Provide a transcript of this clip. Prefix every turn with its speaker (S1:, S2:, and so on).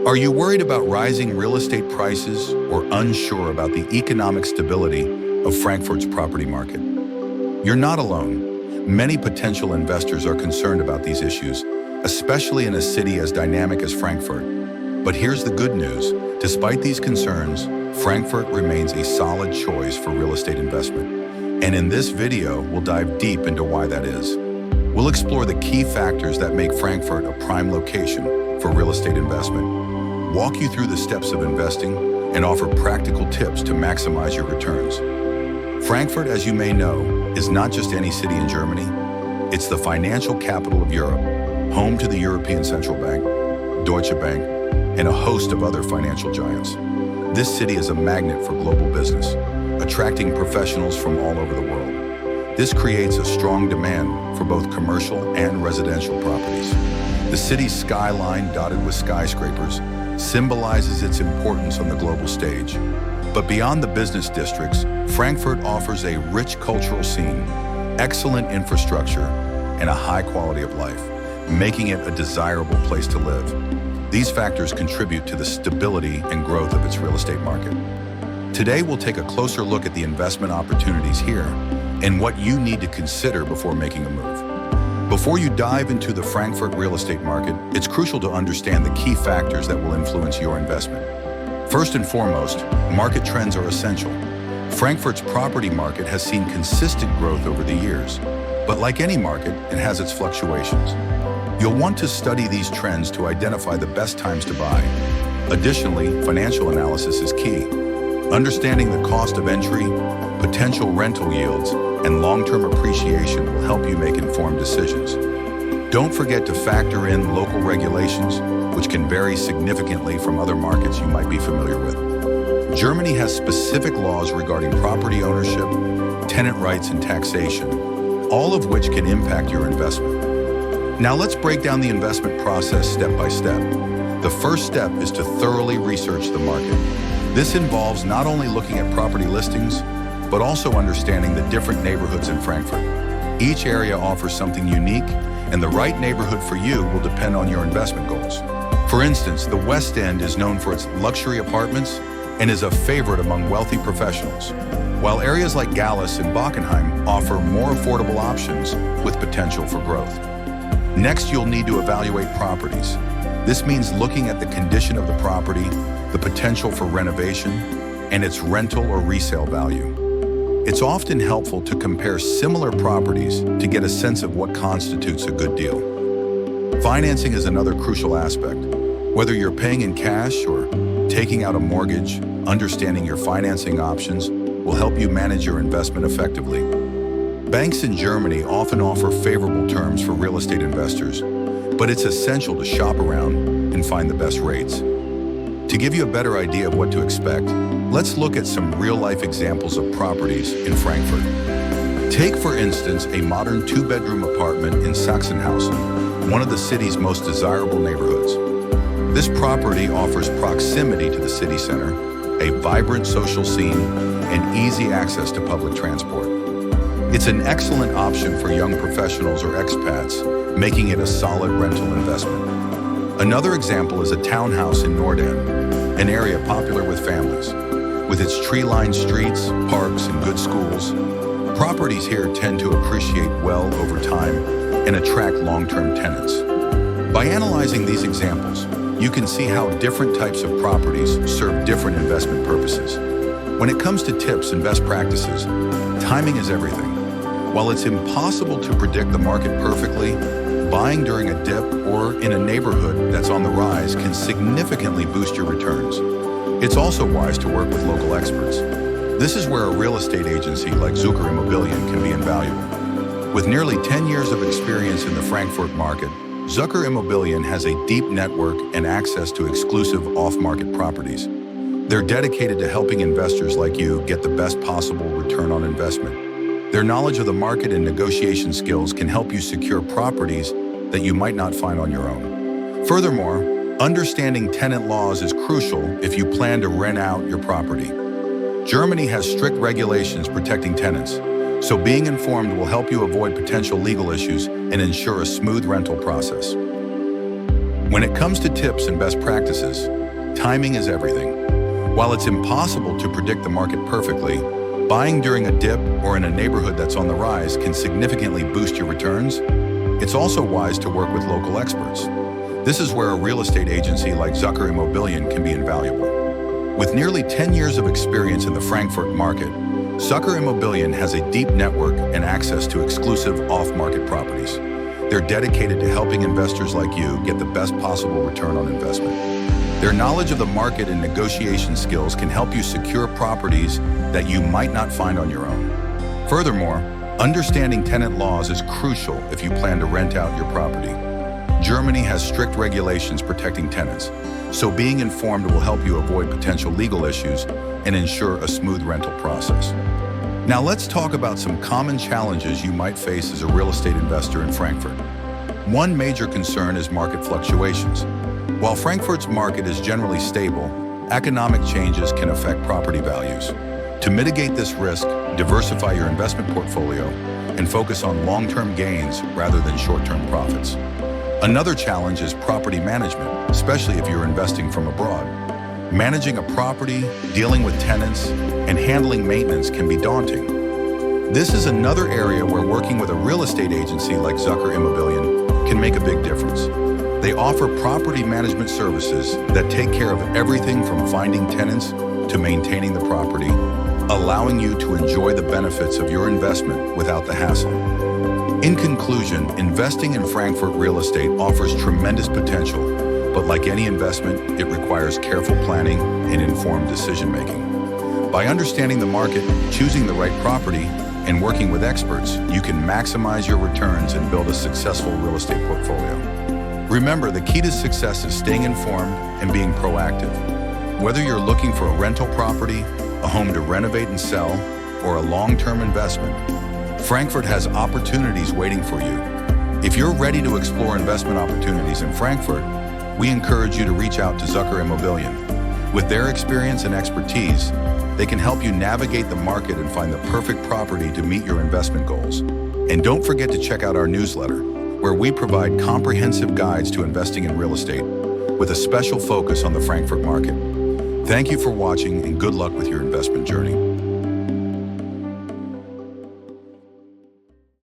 S1: Are you worried about rising real estate prices or unsure about the economic stability of Frankfurt's property market? You're not alone. Many potential investors are concerned about these issues, especially in a city as dynamic as Frankfurt. But here's the good news. Despite these concerns, Frankfurt remains a solid choice for real estate investment. And in this video, we'll dive deep into why that is. We'll explore the key factors that make Frankfurt a prime location for real estate investment, walk you through the steps of investing, and offer practical tips to maximize your returns. Frankfurt, as you may know, is not just any city in Germany. It's the financial capital of Europe, home to the European Central Bank, Deutsche Bank, and a host of other financial giants. This city is a magnet for global business, attracting professionals from all over the world. This creates a strong demand for both commercial and residential properties. The city's skyline, dotted with skyscrapers, symbolizes its importance on the global stage. But beyond the business districts, Frankfurt offers a rich cultural scene, excellent infrastructure, and a high quality of life, making it a desirable place to live. These factors contribute to the stability and growth of its real estate market. Today, we'll take a closer look at the investment opportunities here and what you need to consider before making a move. Before you dive into the Frankfurt real estate market, it's crucial to understand the key factors that will influence your investment. First and foremost, market trends are essential. Frankfurt's property market has seen consistent growth over the years, but like any market, it has its fluctuations. You'll want to study these trends to identify the best times to buy. Additionally, financial analysis is key. Understanding the cost of entry, potential rental yields, and long-term appreciation will help you make informed decisions. Don't forget to factor in local regulations, which can vary significantly from other markets you might be familiar with. Germany has specific laws regarding property ownership, tenant rights, and taxation, all of which can impact your investment. Now let's break down the investment process step by step. The first step is to thoroughly research the market. This involves not only looking at property listings, but also understanding the different neighborhoods in Frankfurt. Each area offers something unique, and the right neighborhood for you will depend on your investment goals. For instance, the West End is known for its luxury apartments and is a favorite among wealthy professionals, while areas like Gallas and Bockenheim offer more affordable options with potential for growth. Next, you'll need to evaluate properties. This means looking at the condition of the property, the potential for renovation, and its rental or resale value. It's often helpful to compare similar properties to get a sense of what constitutes a good deal. Financing is another crucial aspect. Whether you're paying in cash or taking out a mortgage, understanding your financing options will help you manage your investment effectively. Banks in Germany often offer favorable terms for real estate investors, but it's essential to shop around and find the best rates. To give you a better idea of what to expect, let's look at some real-life examples of properties in Frankfurt. Take, for instance, a modern two-bedroom apartment in Sachsenhausen, one of the city's most desirable neighborhoods. This property offers proximity to the city center, a vibrant social scene, and easy access to public transport. It's an excellent option for young professionals or expats, making it a solid rental investment. Another example is a townhouse in Norden, an area popular with families. With its tree-lined streets, parks, and good schools, properties here tend to appreciate well over time and attract long-term tenants. By analyzing these examples, you can see how different types of properties serve different investment purposes. When it comes to tips and best practices, timing is everything. While it's impossible to predict the market perfectly, buying during a dip or in a neighborhood that's on the rise can significantly boost your returns. It's also wise to work with local experts. This is where a real estate agency like Zucker Immobilien can be invaluable. With nearly 10 years of experience in the Frankfurt market, Zucker Immobilien has a deep network and access to exclusive off-market properties. They're dedicated to helping investors like you get the best possible return on investment. Their knowledge of the market and negotiation skills can help you secure properties that you might not find on your own. Furthermore, understanding tenant laws is crucial if you plan to rent out your property. Germany has strict regulations protecting tenants, so being informed will help you avoid potential legal issues and ensure a smooth rental process. When it comes to tips and best practices, timing is everything. While it's impossible to predict the market perfectly, buying during a dip or in a neighborhood that's on the rise can significantly boost your returns. It's also wise to work with local experts. This is where a real estate agency like Zucker Immobilien can be invaluable. With nearly 10 years of experience in the Frankfurt market, Zucker Immobilien has a deep network and access to exclusive off-market properties. They're dedicated to helping investors like you get the best possible return on investment. Their knowledge of the market and negotiation skills can help you secure properties that you might not find on your own. Furthermore, understanding tenant laws is crucial if you plan to rent out your property. Germany has strict regulations protecting tenants, so being informed will help you avoid potential legal issues and ensure a smooth rental process. Now let's talk about some common challenges you might face as a real estate investor in Frankfurt. One major concern is market fluctuations. While Frankfurt's market is generally stable, economic changes can affect property values. To mitigate this risk, diversify your investment portfolio and focus on long-term gains rather than short-term profits. Another challenge is property management, especially if you're investing from abroad. Managing a property, dealing with tenants, and handling maintenance can be daunting. This is another area where working with a real estate agency like Zucker Immobilien can make a big difference. They offer property management services that take care of everything from finding tenants to maintaining the property, allowing you to enjoy the benefits of your investment without the hassle. In conclusion, investing in Frankfurt real estate offers tremendous potential, but like any investment, it requires careful planning and informed decision-making. By understanding the market, choosing the right property, and working with experts, you can maximize your returns and build a successful real estate portfolio. Remember, the key to success is staying informed and being proactive. Whether you're looking for a rental property, a home to renovate and sell, or a long-term investment, Frankfurt has opportunities waiting for you. If you're ready to explore investment opportunities in Frankfurt, we encourage you to reach out to Zucker Immobilien. With their experience and expertise, they can help you navigate the market and find the perfect property to meet your investment goals. And don't forget to check out our newsletter, where we provide comprehensive guides to investing in real estate, with a special focus on the Frankfurt market. Thank you for watching and good luck with your investment journey.